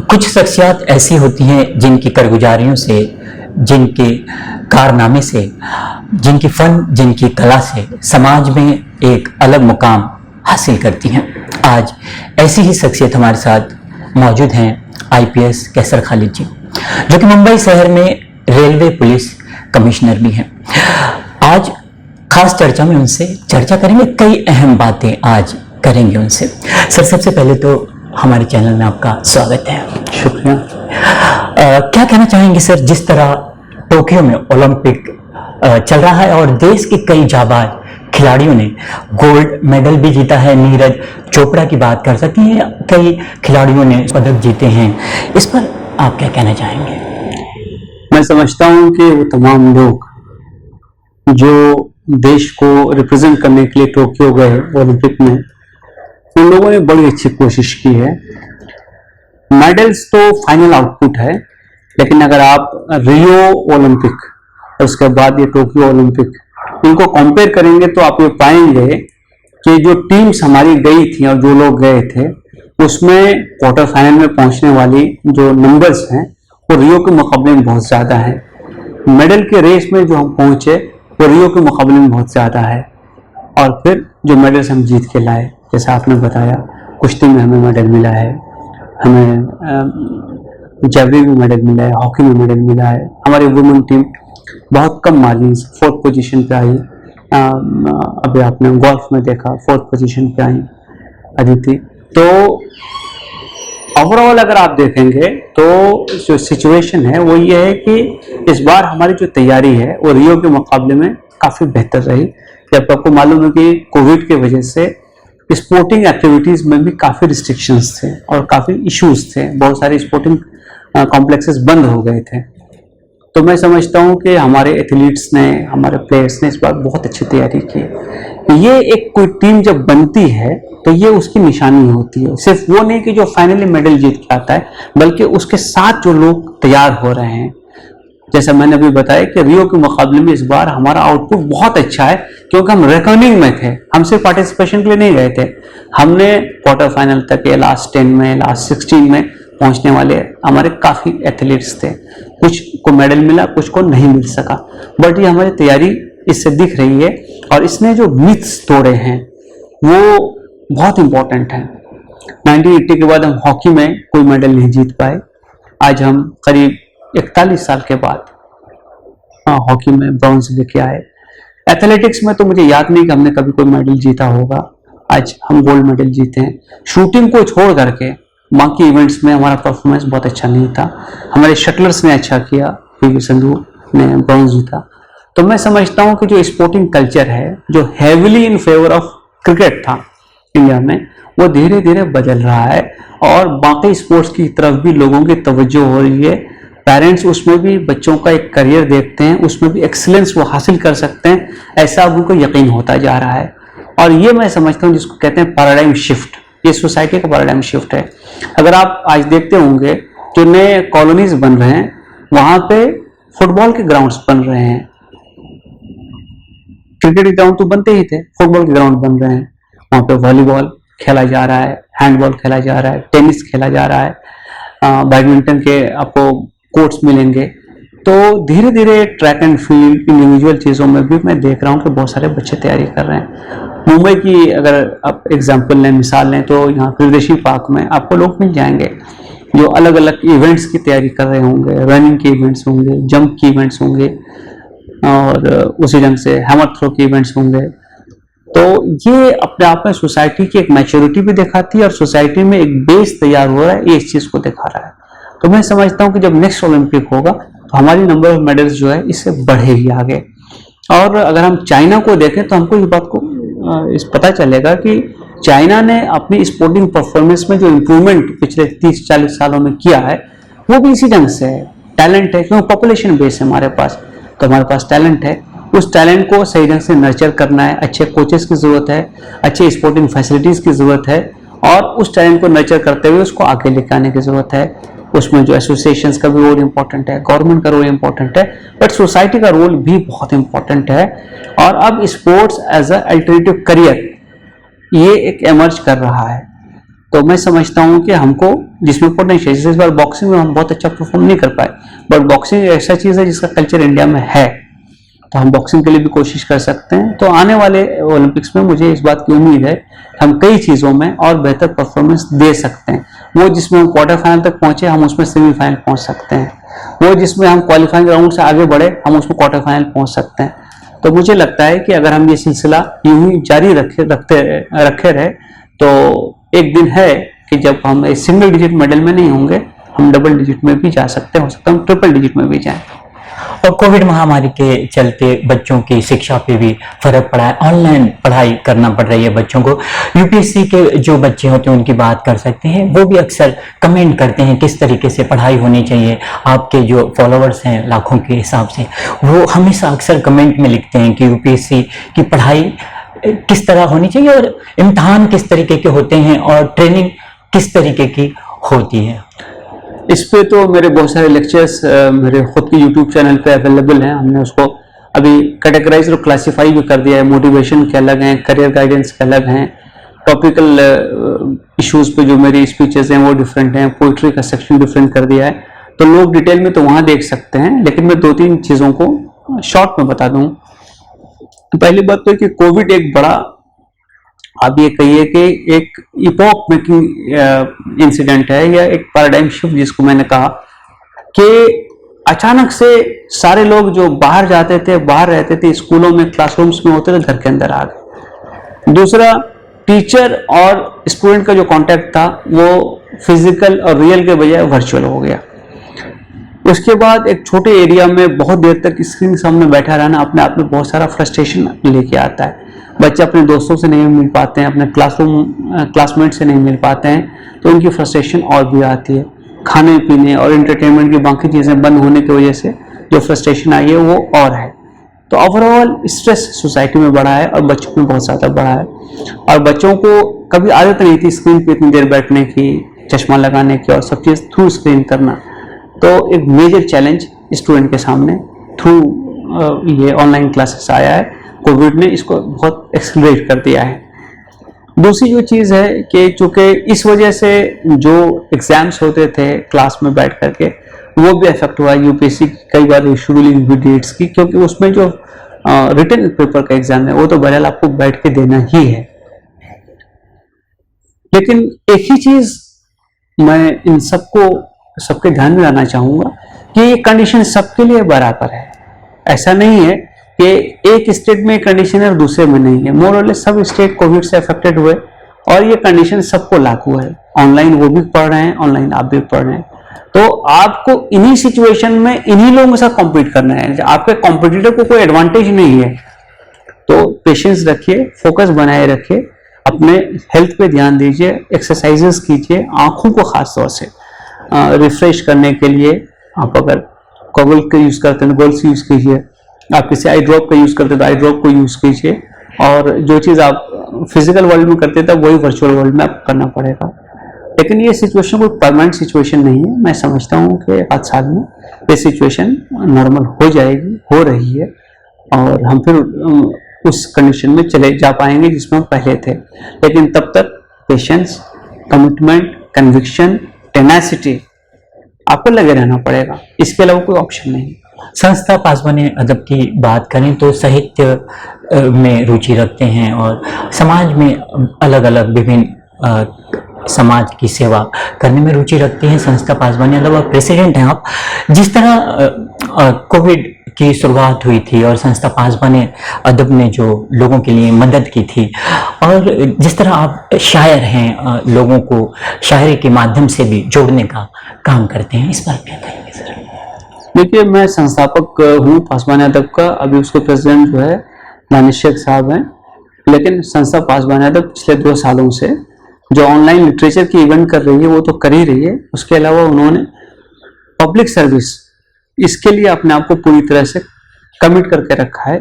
कुछ शख्सियत ऐसी होती हैं जिनकी कारगुजारियों से, जिनके कारनामे से, जिनकी फन, जिनकी कला से समाज में एक अलग मुकाम हासिल करती हैं। आज ऐसी ही शख्सियत हमारे साथ मौजूद हैं आईपीएस कैसर खालिद जी, जो कि मुंबई शहर में रेलवे पुलिस कमिश्नर भी हैं। आज खास चर्चा में उनसे चर्चा करेंगे, कई अहम बातें आज करेंगे उनसे। सर, सबसे पहले तो हमारे चैनल में आपका स्वागत है। शुक्रिया। क्या कहना चाहेंगे सर, जिस तरह टोक्यो में ओलंपिक चल रहा है और देश के कई जाबाज खिलाड़ियों ने गोल्ड मेडल भी जीता है, नीरज चोपड़ा की बात कर सकती हैं, कई खिलाड़ियों ने पदक जीते हैं, इस पर आप क्या कहना चाहेंगे? मैं समझता हूं कि वो तमाम लोग जो देश को रिप्रेजेंट करने के लिए टोक्यो गए ओलंपिक में, उन लोगों ने बड़ी अच्छी कोशिश की है। मेडल्स तो फाइनल आउटपुट है, लेकिन अगर आप रियो ओलंपिक और उसके बाद ये टोक्यो ओलंपिक इनको कंपेयर करेंगे तो आप ये पाएंगे कि जो टीम्स हमारी गई थी और जो लोग गए थे उसमें क्वार्टर फाइनल में पहुंचने वाली जो नंबर्स हैं वो रियो के मुकाबले में बहुत ज़्यादा है। मेडल के रेस में जो हम पहुंचे वो रियो के मुकाबले में बहुत ज़्यादा है। और फिर जो मेडल्स हम जीत के लाए, जैसा आपने बताया, कुश्ती में हमें मेडल मिला है, हमें जैवलिन में मेडल मिला है, हॉकी में मेडल मिला है। हमारी वुमेन टीम बहुत कम मार्जिन से 4th पोजीशन पे आई। अभी आपने गोल्फ में देखा 4th पोजीशन पे आई अदिति। तो ओवरऑल अगर आप देखेंगे तो जो सिचुएशन है वो ये है कि इस बार हमारी जो तैयारी है वो रियो के मुकाबले में काफ़ी बेहतर रही। जब आपको मालूम है कि कोविड की वजह से स्पोर्टिंग एक्टिविटीज़ में भी काफ़ी रिस्ट्रिक्शंस थे और काफ़ी इश्यूज थे, बहुत सारे स्पोर्टिंग कॉम्प्लेक्सेस बंद हो गए थे। तो मैं समझता हूं कि हमारे एथलीट्स ने, हमारे प्लेयर्स ने इस बार बहुत अच्छी तैयारी की। ये एक कोई टीम जब बनती है तो ये उसकी निशानी होती है, सिर्फ वो नहीं कि जो फाइनली मेडल जीत के आता है, बल्कि उसके साथ जो लोग तैयार हो रहे हैं। जैसा मैंने अभी बताया कि रियो के मुकाबले में इस बार हमारा आउटपुट बहुत अच्छा है, क्योंकि हम रिकॉर्डिंग में थे, हम सिर्फ पार्टिसिपेशन के लिए नहीं गए थे। हमने क्वार्टर फाइनल तक के लास्ट 10 में, लास्ट 16 में पहुंचने वाले हमारे काफ़ी एथलीट्स थे। कुछ को मेडल मिला, कुछ को नहीं मिल सका, बट ये हमारी तैयारी इससे दिख रही है। और इसने जो मिथ्स तोड़े हैं वो बहुत इंपॉर्टेंट है। 1980 के बाद हम हॉकी में कोई मेडल नहीं जीत पाए। आज हम करीब 41 साल के बाद हॉकी में ब्रॉन्ज लेके आए। एथलेटिक्स में तो मुझे याद नहीं कि हमने कभी कोई मेडल जीता होगा। आज हम गोल्ड मेडल जीते हैं। शूटिंग को छोड़ करके बाकी इवेंट्स में हमारा परफॉर्मेंस बहुत अच्छा नहीं था। हमारे शटलर्स ने अच्छा किया, पीवी सिंधु ने ब्रॉन्ज जीता। तो मैं समझता हूं कि जो स्पोर्टिंग कल्चर है, जो heavily in favour of cricket था इंडिया में, वो धीरे धीरे बदल रहा है और बाकी स्पोर्ट्स की तरफ भी लोगों की तवज्जो हो रही है। पेरेंट्स उसमें भी बच्चों का एक करियर देखते हैं, उसमें भी एक्सीलेंस वो हासिल कर सकते हैं, ऐसा अब उनको यकीन होता जा रहा है। और ये मैं समझता हूँ जिसको कहते हैं पैराडाइम शिफ्ट, ये सोसाइटी का पैराडाइम शिफ्ट है। अगर आप आज देखते होंगे जो नए कॉलोनीज बन रहे हैं वहां पे फुटबॉल के ग्राउंड्स बन रहे हैं। क्रिकेट के ग्राउंड तो बनते ही थे, फुटबॉल के ग्राउंड बन रहे हैं। वहां पे वॉलीबॉल खेला जा रहा है, हैंडबॉल खेला जा रहा है, टेनिस खेला जा रहा है, बैडमिंटन के आपको कोर्ट्स मिलेंगे। तो धीरे धीरे ट्रैक एंड फील्ड, इंडिविजुअल चीज़ों में भी मैं देख रहा हूँ कि बहुत सारे बच्चे तैयारी कर रहे हैं। मुंबई की अगर आप एग्जाम्पल लें, मिसाल लें, तो यहाँ प्रियदर्शी पार्क में आपको लोग मिल जाएंगे जो अलग अलग इवेंट्स की तैयारी कर रहे होंगे। रनिंग के इवेंट्स होंगे, जंप के इवेंट्स होंगे और उसी ढंग से हैमर थ्रो के इवेंट्स होंगे। तो ये अपने आप में सोसाइटी की एक मैच्योरिटी भी दिखाती है और सोसाइटी में एक बेस तैयार हो रहा है, ये इस चीज़ को दिखा रहा है। तो मैं समझता हूँ कि जब नेक्स्ट ओलंपिक होगा तो हमारी नंबर ऑफ मेडल्स जो है इससे बढ़ेगी आगे। और अगर हम चाइना को देखें तो हमको इस बात को इस पता चलेगा कि चाइना ने अपनी स्पोर्टिंग परफॉर्मेंस में जो इम्प्रूवमेंट पिछले 30-40 सालों में किया है वो भी इसी ढंग से है। टैलेंट है, क्योंकि पॉपुलेशन बेस है हमारे पास, तो हमारे पास टैलेंट है। उस टैलेंट को सही ढंग से नर्चर करना है, अच्छे कोचेस की ज़रूरत है, अच्छे स्पोर्टिंग फैसिलिटीज़ की ज़रूरत है और उस टैलेंट को नर्चर करते हुए उसको आगे लेकर आने की ज़रूरत है। उसमें जो एसोसिएशंस का भी रोल इम्पोर्टेंट है, गवर्नमेंट का रोल इम्पोर्टेंट है, बट सोसाइटी का रोल भी बहुत इम्पोर्टेंट है। और अब sports as a alternative career ये एक एमर्ज कर रहा है। तो मैं समझता हूँ कि हमको जिसमें पोटेंशियल, जैसे इस बार बॉक्सिंग में हम बहुत अच्छा परफॉर्म नहीं कर पाए, बट बॉक्सिंग ऐसा चीज़ है जिसका कल्चर इंडिया में है, तो हम बॉक्सिंग के लिए भी कोशिश कर सकते हैं। तो आने वाले ओलंपिक्स में मुझे इस बात की उम्मीद है हम कई चीज़ों में और बेहतर परफॉर्मेंस दे सकते हैं। वो जिसमें हम क्वार्टर फाइनल तक पहुंचे, हम उसमें सेमीफाइनल पहुंच सकते हैं। वो जिसमें हम क्वालिफाइंग राउंड से आगे बढ़े, हम उसमें क्वार्टर फाइनल पहुंच सकते हैं। तो मुझे लगता है कि अगर हम ये सिलसिला यूं ही जारी रखे रहे तो एक दिन है कि जब हम सिंगल डिजिट मेडल में नहीं होंगे, हम डबल डिजिट में भी जा सकते हैं, हो सकता है हम ट्रिपल डिजिट में भी जाएं। और कोविड महामारी के चलते बच्चों की शिक्षा पे भी फर्क पड़ा है, ऑनलाइन पढ़ाई करना पड़ रही है बच्चों को। यूपीएससी के जो बच्चे होते हैं उनकी बात कर सकते हैं, वो भी अक्सर कमेंट करते हैं किस तरीके से पढ़ाई होनी चाहिए। आपके जो फॉलोअर्स हैं लाखों के हिसाब से, वो हमेशा अक्सर कमेंट में लिखते हैं कि यूपीएससी की पढ़ाई किस तरह होनी चाहिए और इम्तहान किस तरीके के होते हैं और ट्रेनिंग किस तरीके की होती है। इस पे तो मेरे बहुत सारे लेक्चर्स मेरे खुद के यूट्यूब चैनल पे अवेलेबल हैं। हमने उसको अभी कैटेगराइज और क्लासीफाई भी कर दिया है। मोटिवेशन के अलग हैं, करियर गाइडेंस के अलग हैं, टॉपिकल इश्यूज पे जो मेरी स्पीचेस हैं वो डिफरेंट हैं, पोइट्री का सेक्शन डिफरेंट कर दिया है। तो लोग डिटेल में तो वहाँ देख सकते हैं, लेकिन मैं 2-3 चीज़ों को शॉर्ट में बता दूँ। पहली बात तो है कि कोविड एक बड़ा, आप ये कहिए कि एक इपॉक मेकिंग इंसिडेंट है, या एक पैराडाइम शिफ्ट जिसको मैंने कहा कि अचानक से सारे लोग जो बाहर जाते थे, बाहर रहते थे, स्कूलों में क्लासरूम्स में होते थे, घर के अंदर आ गए। दूसरा, टीचर और स्टूडेंट का जो कांटेक्ट था वो फिजिकल और रियल के बजाय वर्चुअल हो गया। उसके बाद एक छोटे एरिया में बहुत देर तक स्क्रीन के सामने बैठा रहना अपने आप में बहुत सारा फ्रस्ट्रेशन लेके आता है। बच्चे अपने दोस्तों से नहीं मिल पाते हैं, अपने क्लासमेट से नहीं मिल पाते हैं, तो उनकी फ्रस्ट्रेशन और भी आती है। खाने पीने और एंटरटेनमेंट की बाकी चीज़ें बंद होने की वजह से जो फ्रस्ट्रेशन आई है वो और है। तो ओवरऑल स्ट्रेस सोसाइटी में बढ़ा है और बच्चों में बहुत ज़्यादा बढ़ा है। और बच्चों को कभी आदत नहीं थी स्क्रीन पे इतनी देर बैठने की, चश्मा लगाने की और सब चीज़ थ्रू स्क्रीन करना। तो एक मेजर चैलेंज स्टूडेंट के सामने थ्रू ये ऑनलाइन क्लासेस आया है। कोविड ने इसको बहुत एक्सेलरेट कर दिया है। दूसरी जो चीज़ है कि चूंकि इस वजह से जो एग्जाम्स होते थे क्लास में बैठ करके, वो भी इफेक्ट हुआ। यूपीएससी कई बार शेड्यूलिंग हुई डेट्स की, क्योंकि उसमें जो रिटन पेपर का एग्जाम है वो तो बहरहाल आपको बैठ के देना ही है। लेकिन एक ही चीज़ मैं इन सबके ध्यान में लाना चाहूँगा कि ये कंडीशन सबके लिए बराबर है। ऐसा नहीं है कि एक स्टेट में कंडीशन है और दूसरे में नहीं है। मोर और लेस सब स्टेट कोविड से अफेक्टेड हुए और ये कंडीशन सबको लागू है। ऑनलाइन वो भी पढ़ रहे हैं, ऑनलाइन आप भी पढ़ रहे हैं। तो आपको इन्हीं सिचुएशन में इन्हीं लोगों के साथ कॉम्पीट करना है। आपके कॉम्पिटिटर को कोई एडवांटेज नहीं है। तो पेशेंस रखिए, फोकस बनाए रखिए, अपने हेल्थ पे ध्यान दीजिए, एक्सरसाइजेस कीजिए, आंखों को खास तौर से रिफ्रेश करने के लिए आप अगर गॉगल का यूज करते हैं तो गॉगल्स यूज कीजिए, आप किसी आई ड्रॉप का यूज करते हैं तो आई ड्रॉप को यूज कीजिए, और जो चीज़ आप फिजिकल वर्ल्ड में करते थे वही वर्चुअल वर्ल्ड में आपको करना पड़ेगा। लेकिन ये सिचुएशन कोई परमानेंट सिचुएशन नहीं है। मैं समझता हूँ कि 5 साल में ये सिचुएशन नॉर्मल हो जाएगी, हो रही है, और हम फिर उस कंडीशन में चले जा पाएंगे जिसमें हम पहले थे। लेकिन तब तक पेशेंस, कमिटमेंट, कन्विक्शन, टेनासिटी आपको लगे रहना पड़ेगा। इसके अलावा कोई ऑप्शन नहीं। संस्था पासवान अदब की बात करें तो साहित्य में रुचि रखते हैं और समाज में अलग अलग विभिन्न समाज की सेवा करने में रुचि रखते हैं। संस्था पासवान अदब और प्रेसिडेंट हैं आप। जिस तरह कोविड की शुरुआत हुई थी और संस्था पासवान अदब ने जो लोगों के लिए मदद की थी, और जिस तरह आप शायर हैं, लोगों को शायरी के माध्यम से भी जोड़ने का काम करते हैं, इस पर क्या कहेंगे सर? देखिए, मैं संस्थापक हूँ पासवान अदब का। अभी उसके प्रेसिडेंट जो है दानिश शेख साहब हैं। लेकिन संस्था पासवान अदब पिछले 2 सालों से जो ऑनलाइन लिटरेचर की इवेंट कर रही है वो तो कर ही रही है, उसके अलावा उन्होंने पब्लिक सर्विस इसके लिए अपने आप को पूरी तरह से कमिट करके रखा है।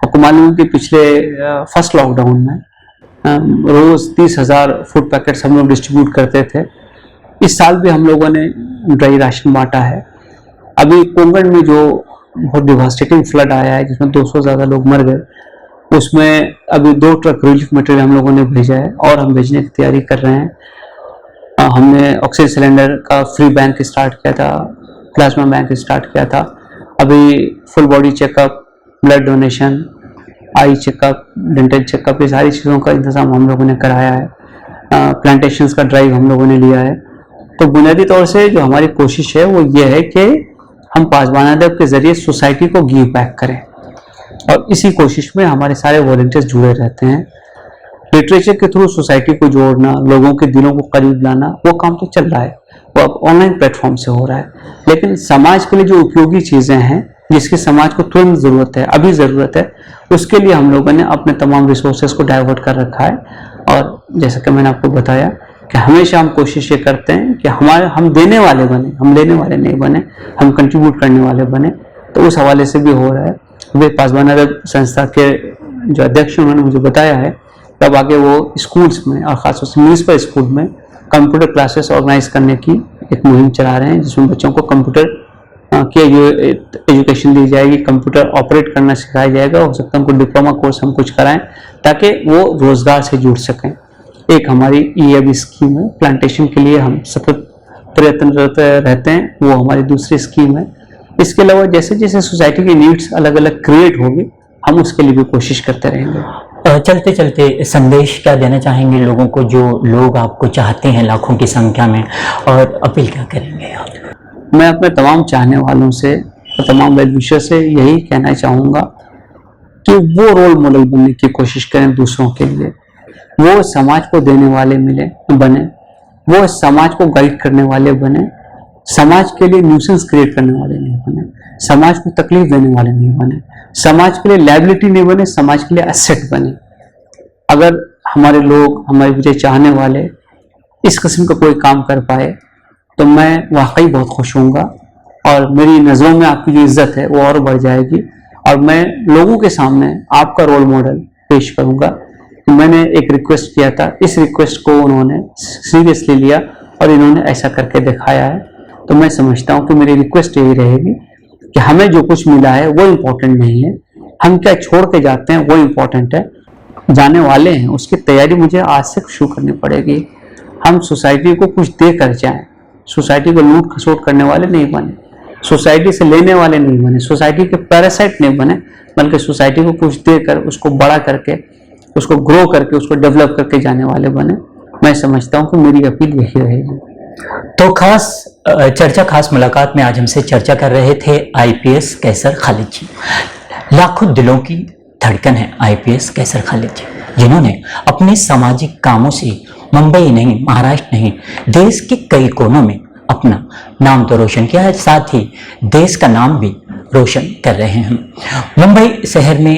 आपको मालूम है कि पिछले फर्स्ट लॉकडाउन में रोज 30,000 फूड पैकेट्स हम लोग डिस्ट्रीब्यूट करते थे। इस साल भी हम लोगों ने ड्राई राशन बांटा है। अभी कोंकण में जो बहुत डिवास्टेटिंग फ्लड आया है जिसमें 200 ज़्यादा लोग मर गए, उसमें अभी 2 ट्रक रिलीफ मटेरियल हम लोगों ने भेजा है और हम भेजने की तैयारी कर रहे हैं। हमने ऑक्सीजन सिलेंडर का फ्री बैंक स्टार्ट किया था, प्लाज्मा बैंक स्टार्ट किया था। अभी full body checkup, blood donation, eye checkup, dental checkup, ये सारी चीज़ों का इंतज़ाम हम लोगों ने कराया है। प्लांटेशंस का ड्राइव हम लोगों ने लिया है। तो बुनियादी तौर से जो हमारी कोशिश है वो ये है कि हम पासवान अदब के ज़रिए सोसाइटी को गिव बैक करें, और इसी कोशिश में हमारे सारे वॉलंटियर्स जुड़े रहते हैं। लिटरेचर के थ्रू सोसाइटी को जोड़ना, लोगों के दिलों को करीब लाना, वो काम तो चल रहा है, वो अब ऑनलाइन प्लेटफॉर्म से हो रहा है। लेकिन समाज के लिए जो उपयोगी चीज़ें हैं, जिसकी समाज को तुरंत ज़रूरत है, अभी ज़रूरत है, उसके लिए हम लोगों ने अपने तमाम रिसोर्सेज को डाइवर्ट कर रखा है। और जैसा कि मैंने आपको बताया कि हमेशा हम कोशिश ये करते हैं कि हम देने वाले बने, हम लेने वाले नहीं बने, हम कंट्रीब्यूट करने वाले बने। तो उस हवाले से भी हो रहा है। वे पासवान अदब संस्था के जो अध्यक्ष उन्होंने मुझे बताया है, तब आगे वो स्कूल्स में और ख़ासतौर से म्यूनिसिपल स्कूल में कंप्यूटर क्लासेस ऑर्गेनाइज करने की एक मुहिम चला रहे हैं, जिसमें बच्चों को कंप्यूटर की एजुकेशन दी जाएगी, कंप्यूटर ऑपरेट करना सिखाया जाएगा। हो सकता है उनको डिप्लोमा कोर्स हम कुछ कराएं ताकि वो रोज़गार से जुड़ सकें। एक हमारी ये अभी स्कीम है, प्लांटेशन के लिए हम सतत प्रयत्नरत रहते हैं, वो हमारी दूसरी स्कीम है। इसके अलावा जैसे जैसे सोसाइटी की नीड्स अलग अलग क्रिएट होगी, हम उसके लिए भी कोशिश करते रहेंगे। चलते चलते संदेश क्या देना चाहेंगे लोगों को, जो लोग आपको चाहते हैं लाखों की संख्या में, और अपील क्या करेंगे आप? मैं अपने तमाम चाहने वालों से और तमाम वेल विशर से यही कहना चाहूँगा कि वो रोल मॉडल बनने की कोशिश करें दूसरों के लिए, वो समाज को देने वाले बने, वो समाज को गाइड करने वाले बने, समाज के लिए न्यूसेंस क्रिएट करने वाले नहीं बने, समाज को तकलीफ देने वाले नहीं बने, समाज के लिए लायबिलिटी नहीं बने, समाज के लिए एसेट बने। अगर हमारे लोग, हमारे मुझे चाहने वाले इस किस्म का कोई काम कर पाए तो मैं वाकई बहुत खुश होऊंगा, और मेरी नज़रों में आपकी जो इज्जत है वो और बढ़ जाएगी, और मैं लोगों के सामने आपका रोल मॉडल पेश करूंगा। कि मैंने एक रिक्वेस्ट किया था, इस रिक्वेस्ट को उन्होंने सीरियसली लिया और इन्होंने ऐसा करके दिखाया है। तो मैं समझता हूँ कि मेरी रिक्वेस्ट यही रहेगी कि हमें जो कुछ मिला है वो इम्पोर्टेंट नहीं है, हम क्या छोड़ के जाते हैं वो इम्पोर्टेंट है। जाने वाले हैं, उसकी तैयारी मुझे आज से शुरू करनी पड़ेगी। हम सोसाइटी को कुछ दे कर जाएं, सोसाइटी को लूट खसोट करने वाले नहीं बने, सोसाइटी से लेने वाले नहीं बने, सोसाइटी के पैरासाइट नहीं बने, बल्कि सोसाइटी को कुछ देकर उसको बड़ा करके, उसको ग्रो करके, उसको डेवलप करके जाने वाले बने। मैं समझता हूँ कि मेरी अपील यही रहेगी। तो खास मुलाकात में आज हमसे चर्चा कर रहे थे आईपीएस कैसर खालिद जी। लाखों दिलों की धड़कन है आईपीएस कैसर खालिद जी, जिन्होंने अपने सामाजिक कामों से मुंबई नहीं, महाराष्ट्र नहीं, देश के कई कोनों में अपना नाम तो रोशन किया है, साथ ही देश का नाम भी रोशन कर रहे हैं। मुंबई शहर में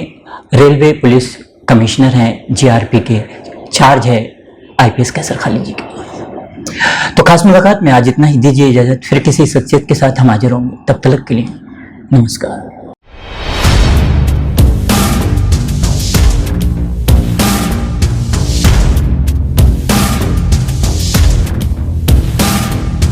रेलवे पुलिस कमिश्नर हैं, जीआरपी के चार्ज है आईपीएस कैसर खालिद जी के। तो खास मुलाकात में आज इतना ही, दीजिए इजाजत, फिर किसी शख्सियत के साथ हम हाजिर होंगे। तब तक के लिए नमस्कार।